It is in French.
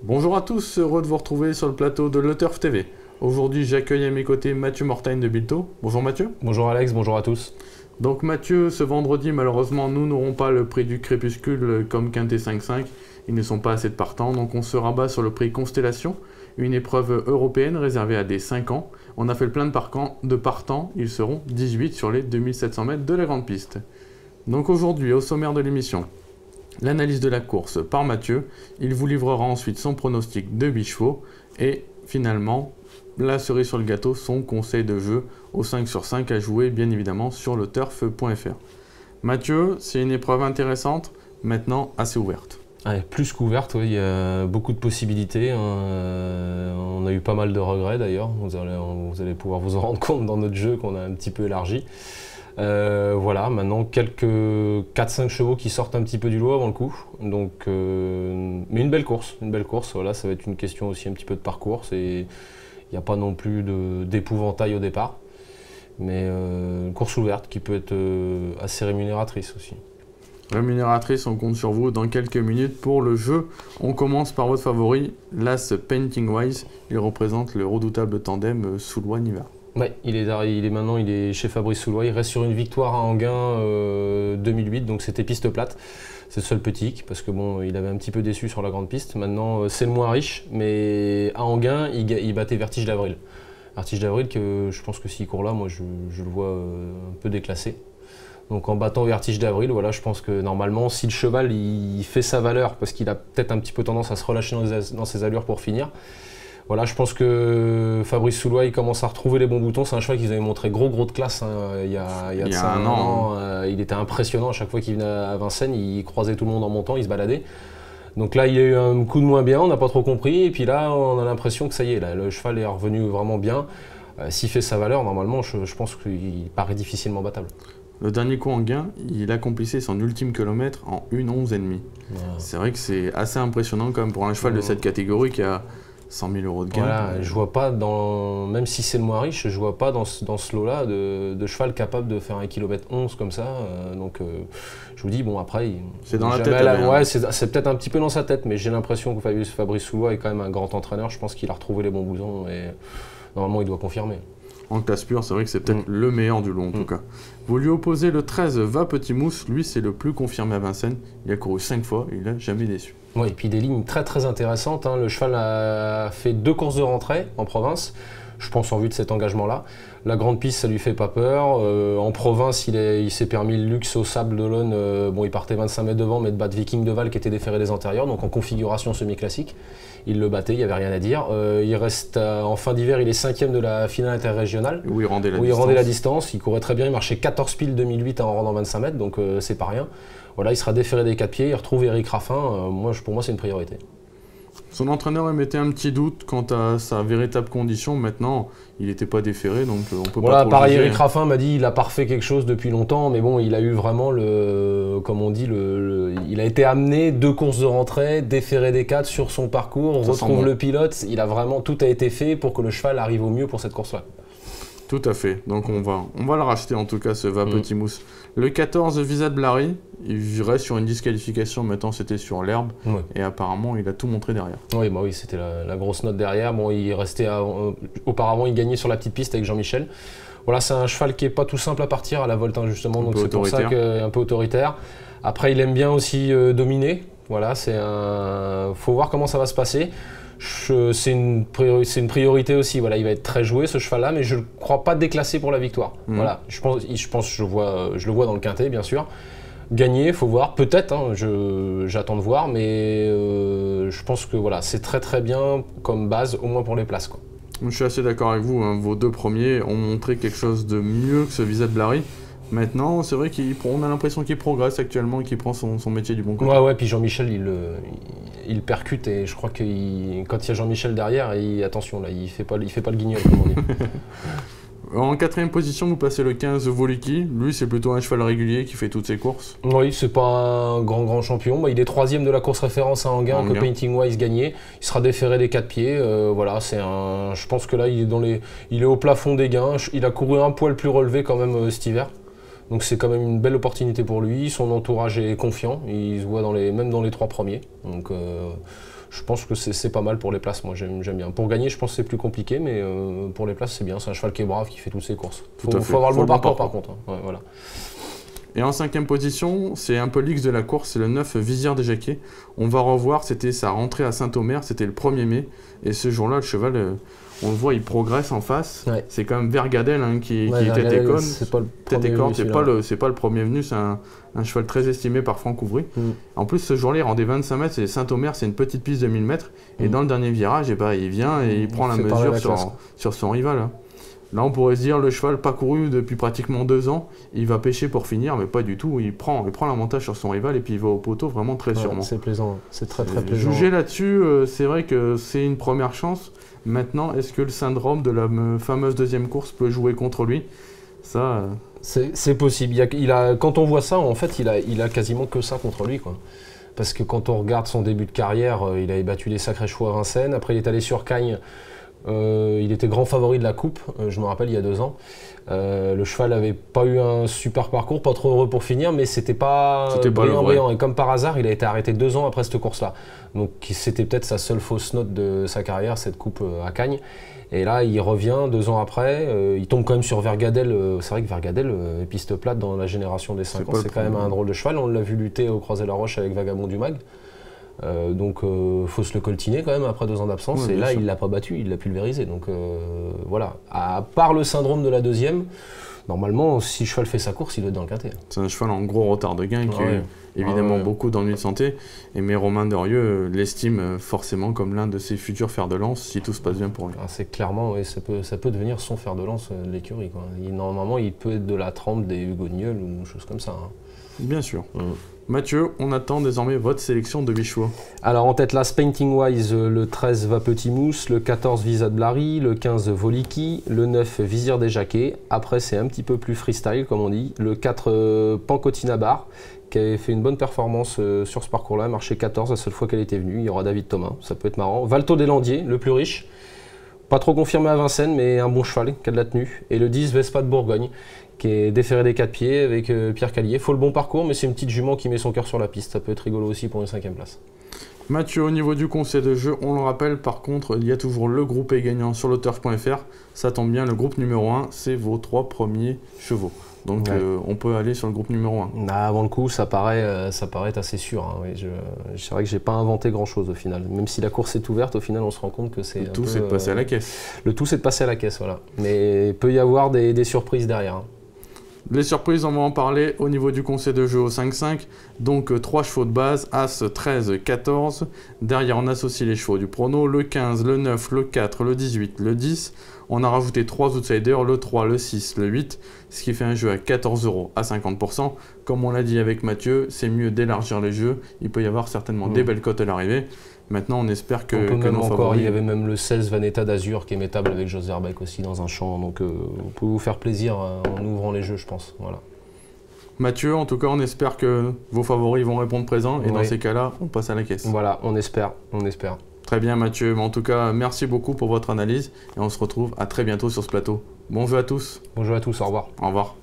Bonjour à tous, heureux de vous retrouver sur le plateau de Le Turf TV. Aujourd'hui, j'accueille à mes côtés Mathieu Mortagne de Bilto. Bonjour Mathieu. Bonjour Alex, bonjour à tous. Donc Mathieu, ce vendredi, malheureusement, nous n'aurons pas le prix du crépuscule comme Quintet 5-5. Ils ne sont pas assez de partants, donc on se rabat sur le prix Constellation, une épreuve européenne réservée à des 5 ans. On a fait le plein de partants, ils seront 18 sur les 2700 mètres de la grande piste. Donc aujourd'hui, au sommaire de l'émission, l'analyse de la course par Mathieu, il vous livrera ensuite son pronostic de 8 chevaux et finalement la cerise sur le gâteau, son conseil de jeu au 5 sur 5 à jouer bien évidemment sur le turf.fr. Mathieu, c'est une épreuve intéressante, maintenant assez ouverte. Allez, plus qu'ouverte, oui, il y a beaucoup de possibilités. On a eu pas mal de regrets d'ailleurs, vous allez pouvoir vous en rendre compte dans notre jeu qu'on a un petit peu élargi. Voilà, maintenant quelques 4-5 chevaux qui sortent un petit peu du lot avant le coup. Donc, mais une belle course, voilà, ça va être une question aussi un petit peu de parcours. Il n'y a pas non plus d'épouvantail au départ, mais une course ouverte qui peut être assez rémunératrice aussi. Rémunératrice, on compte sur vous dans quelques minutes pour le jeu. On commence par votre favori, l'As Painting Wise. Il représente le redoutable tandem Soulois-Niva. Ouais, il est chez Fabrice Soulois, il reste sur une victoire à Enghien 2008, donc c'était piste plate. C'est le seul petit, parce que bon, il avait un petit peu déçu sur la grande piste. Maintenant, c'est le moins riche, mais à Enghien, il battait Vertige d'Avril. Vertige d'Avril, que je pense que s'il court là, moi je le vois un peu déclassé. Donc en battant Vertige d'Avril, voilà, je pense que normalement, si le cheval il fait sa valeur, parce qu'il a peut-être un petit peu tendance à se relâcher dans ses allures pour finir, voilà, je pense que Fabrice Soulois il commence à retrouver les bons boutons. C'est un cheval qu'ils avaient montré gros de classe il y a un an. Il était impressionnant à chaque fois qu'il venait à Vincennes, il croisait tout le monde en montant, il se baladait. Donc là, il y a eu un coup de moins bien, on n'a pas trop compris. Et puis là, on a l'impression que ça y est, là, le cheval est revenu vraiment bien. S'il fait sa valeur, normalement, je pense qu'il paraît difficilement battable. Le dernier coup en gain, il accomplissait son ultime kilomètre en 1,11,5. Ouais. C'est vrai que c'est assez impressionnant quand même pour un cheval de cette catégorie qui a 100 000 € de gain. Voilà, je vois pas, même si c'est le moins riche, je vois pas dans ce lot-là de cheval capable de faire 1,11 km comme ça. Donc je vous dis, bon après... C'est dans la tête. Ouais, c'est peut-être un petit peu dans sa tête, mais j'ai l'impression que Fabrice Soulois est quand même un grand entraîneur. Je pense qu'il a retrouvé les bons boutons et normalement il doit confirmer. En classe pure, c'est vrai que c'est peut-être le meilleur du lot en tout cas. Vous lui opposez le 13 Va Petit Mousse, lui c'est le plus confirmé à Vincennes. Il a couru 5 fois et il n'a jamais déçu. Oui, et puis des lignes très intéressantes. Hein. Le cheval a fait 2 courses de rentrée en province, je pense en vue de cet engagement-là. La grande piste, ça lui fait pas peur. En province, il s'est permis le luxe au Sable d'Olonne. Bon, il partait 25 mètres devant, mais de battre Viking de Val qui était déféré des antérieurs, donc en configuration semi-classique. Il le battait, il n'y avait rien à dire. Il reste en fin d'hiver, il est 5e de la finale interrégionale. Où il rendait la distance. Il courait très bien, il marchait 14 piles 2008 en rendant 25 mètres, donc c'est pas rien. Voilà, il sera déféré des 4 pieds, il retrouve Eric Raffin. Pour moi, c'est une priorité. Son entraîneur émettait un petit doute quant à sa véritable condition. Maintenant, il n'était pas déféré, donc on peut pas trop pareil, le juger. Eric Raffin m'a dit il a parfait quelque chose depuis longtemps, mais bon, il a eu vraiment comme on dit, il a été amené 2 courses de rentrée, déféré des 4 sur son parcours, retrouve le pilote. Il a vraiment, tout a été fait pour que le cheval arrive au mieux pour cette course-là. Tout à fait. Donc on va le racheter en tout cas, ce Va Petit Mousse. Le 14 Visa de Blary, il reste sur une disqualification, maintenant c'était sur l'herbe. Ouais. Et apparemment il a tout montré derrière. Oui, bah oui, c'était la grosse note derrière. Bon, il restait auparavant il gagnait sur la petite piste avec Jean-Michel. Voilà, c'est un cheval qui n'est pas tout simple à partir à la Volte justement, donc c'est pour ça qu'il est un peu autoritaire. Après il aime bien aussi dominer. Voilà, faut voir comment ça va se passer. C'est une priorité aussi. Voilà, il va être très joué ce cheval-là, mais je ne crois pas déclassé pour la victoire. Voilà, je le vois dans le quintet, bien sûr. Gagner, il faut voir, peut-être, hein, j'attends de voir, mais je pense que voilà, c'est très bien comme base, au moins pour les places, quoi. Je suis assez d'accord avec vous, hein. Vos 2 premiers ont montré quelque chose de mieux que ce Visa de Blary. Maintenant, c'est vrai qu'on a l'impression qu'il progresse actuellement et qu'il prend son métier du bon côté. Ouais, puis Jean-Michel, il percute et je crois que quand il y a Jean-Michel derrière, attention, là, il fait pas le guignol, comme on dit. En 4e position, vous passez le 15 Voliki. Lui, c'est plutôt un cheval régulier qui fait toutes ses courses. Oui, c'est pas un grand champion. Il est 3e de la course référence à Enghien que Painting Wise gagnait. Il sera déféré des 4 pieds. Voilà, je pense que là, il est au plafond des gains. Il a couru un poil plus relevé quand même cet hiver. Donc c'est quand même une belle opportunité pour lui. Son entourage est confiant. Il se voit même dans les 3 premiers. Donc Je pense que c'est pas mal pour les places, moi j'aime bien. Pour gagner, je pense que c'est plus compliqué, mais pour les places, c'est bien. C'est un cheval qui est brave, qui fait toutes ses courses. Faut avoir le bon parcours par contre. Hein. Ouais, voilà. Et en 5e position, c'est un peu l'X de la course, c'est le 9 Visière des Jacquets. On va revoir, c'était sa rentrée à Saint-Omer, c'était le 1er mai. Et ce jour-là, le cheval, on le voit, il progresse en face. Ouais. C'est quand même Vergadel qui est tête et corne. C'est pas le premier venu, c'est un cheval très estimé par Franck Ouvry. En plus, ce jour-là, il rendait 25 mètres, c'est Saint-Omer, c'est une petite piste de 1000 mètres. Et dans le dernier virage, il vient et il prend la mesure sur son rival. Hein. Là, on pourrait se dire, le cheval pas couru depuis pratiquement 2 ans, il va pêcher pour finir, mais pas du tout. Il prend l'avantage sur son rival et puis il va au poteau vraiment très sûrement. C'est plaisant, c'est très plaisant. Juger là-dessus, c'est vrai que c'est une première chance. Maintenant, est-ce que le syndrome de la fameuse deuxième course peut jouer contre lui? Ça, c'est possible. Quand on voit ça, en fait, il a quasiment que ça contre lui, quoi. Parce que quand on regarde son début de carrière, il avait battu les sacrés chevaux à Vincennes. Après, il est allé sur Cagnes. Il était grand favori de la coupe, je me rappelle, il y a 2 ans. Le cheval n'avait pas eu un super parcours, pas trop heureux pour finir, mais c'était pas brillant. Et comme par hasard, il a été arrêté 2 ans après cette course-là. Donc c'était peut-être sa seule fausse note de sa carrière, cette coupe à Cagnes. Et là, il revient 2 ans après, il tombe quand même sur Vergadel. C'est vrai que Vergadel, piste plate dans la génération des 5 ans, c'est quand même un drôle de cheval. On l'a vu lutter au Croisé-la-Roche avec Vagabond du Mag. Donc faut se le coltiner quand même après 2 ans d'absence, et là il l'a pas battu, il l'a pulvérisé, donc voilà. À part le syndrome de la deuxième, normalement si le cheval fait sa course, il est dans le quintet. C'est un cheval en gros retard de gain qui a eu évidemment beaucoup d'ennuis de santé, mais Romain Derieux l'estime forcément comme l'un de ses futurs fers de lance si tout se passe bien pour lui. C'est clairement, ça peut devenir son fer de lance de l'écurie. Normalement il peut être de la trempe des Hugo Nieul ou chose comme ça. Hein. Bien sûr. Mathieu, on attend désormais votre sélection de 8 chevaux. Alors en tête, là, Painting Wise, le 13 va Petit Mousse, le 14 Visa de Blary, le 15 Voliki, le 9 Visière des Jacquets. Après, c'est un petit peu plus freestyle, comme on dit. Le 4 Pancotina Bar, qui avait fait une bonne performance sur ce parcours-là, marché 14, la seule fois qu'elle était venue. Il y aura David Thomas, ça peut être marrant. Valto des Landiers, le plus riche. Pas trop confirmé à Vincennes, mais un bon cheval qui a de la tenue. Et le 10 Vespa de Bourgogne, qui est déféré des 4 pieds avec Pierre Callier. Faut le bon parcours, mais c'est une petite jument qui met son cœur sur la piste. Ça peut être rigolo aussi pour une 5e place. Mathieu, au niveau du conseil de jeu, on le rappelle, par contre, il y a toujours le groupe gagnant sur l'auturf.fr. Ça tombe bien, le groupe numéro 1, c'est vos 3 premiers chevaux. Donc on peut aller sur le groupe numéro 1. Avant le coup, ça paraît assez sûr. Hein, oui. C'est vrai que j'ai pas inventé grand chose au final. Même si la course est ouverte, au final on se rend compte que c'est. Le tout c'est de passer à la caisse. Le tout c'est de passer à la caisse, voilà. Mais il peut y avoir des surprises derrière. Hein. Les surprises, on va en parler au niveau du conseil de jeu au 5-5. Donc 3 chevaux de base, As, 13, 14. Derrière, on associe les chevaux du prono, le 15, le 9, le 4, le 18, le 10. On a rajouté 3 outsiders, le 3, le 6, le 8, ce qui fait un jeu à 14 € à 50%. Comme on l'a dit avec Mathieu, c'est mieux d'élargir les jeux. Il peut y avoir certainement des belles cotes à l'arrivée. Maintenant, on espère que nos favoris... Il y avait même le 16 Vanetta d'Azur qui est mettable avec Jos Verbeek aussi dans un champ. Donc vous pouvez vous faire plaisir en ouvrant les jeux, je pense. Voilà. Mathieu, en tout cas, on espère que vos favoris vont répondre présent. Et dans ces cas-là, on passe à la caisse. Voilà, on espère. Très bien, Mathieu. Mais en tout cas, merci beaucoup pour votre analyse. Et on se retrouve à très bientôt sur ce plateau. Bon jeu à tous. Bon jeu à tous, au revoir. Au revoir.